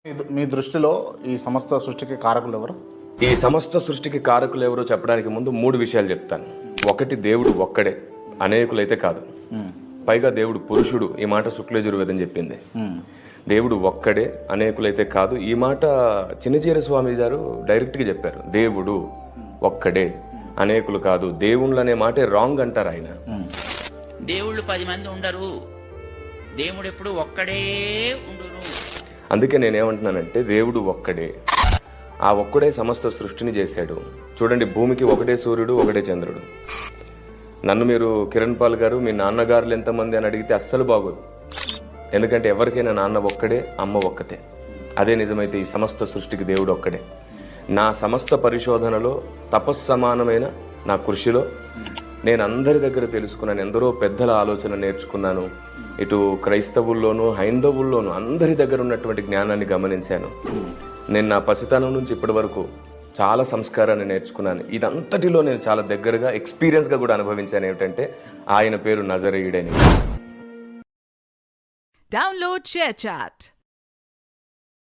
మీ దృష్టిలో ఈ సమస్త సృష్టికి కారకులు ఎవరు? ఈ సమస్త సృష్టికి కారకులు ఎవరో చెప్పడానికి ముందు 3 విషయాలు చెప్తాను. ఒకటి, దేవుడు ఒక్కడే, అనేకులైతే కాదు. పైగా దేవుడు పురుషుడు. ఈ మాట శుక్లయజుర్వేదం చెప్పింది. దేవుడు ఒక్కడే, అనేకులైతే కాదు. ఈ మాట చిన్నజీర స్వామి గారు డైరెక్ట్గా చెప్పారు. దేవుడు ఒక్కడే, అనేకులు కాదు. దేవుళ్ళు అనే మాటే రాంగ్ అంటారు ఆయన. దేవుళ్ళు 10 మంది ఉండరు, దేవుడు ఎప్పుడు ఒక్కడే ఉండును. అందుకే నేనేమంటున్నానంటే దేవుడు ఒక్కడే. ఆ ఒక్కడే సమస్త సృష్టిని చేశాడు. చూడండి, భూమికి ఒకటే సూర్యుడు, ఒకటే చంద్రుడు. నన్ను మీరు కిరణ్ పాల్ గారు మీ నాన్నగారులు ఎంతమంది అని అడిగితే అస్సలు బాగోదు. ఎందుకంటే ఎవరికైనా నాన్న ఒక్కడే, అమ్మ ఒక్కతే. అదే నిజమైతే ఈ సమస్త సృష్టికి దేవుడు ఒక్కడే. నా సమస్త పరిశోధనలో తపస్సమానమైన నా కృషిలో నేను అందరి దగ్గర తెలుసుకున్నాను. ఎందరో పెద్దల ఆలోచన నేర్చుకున్నాను. ఇటు క్రైస్తవుల్లోనూ హైందవుల్లోనూ అందరి దగ్గర ఉన్నటువంటి జ్ఞానాన్ని గమనించాను. నేను నా పసితనం నుంచి ఇప్పటి వరకు చాలా సంస్కారాన్ని నేర్చుకున్నాను. ఇదంతటిలో నేను చాలా దగ్గరగా ఎక్స్పీరియన్స్గా కూడా అనుభవించాను. ఏమిటంటే ఆయన పేరు నజరేయుడని. Download ShareChat.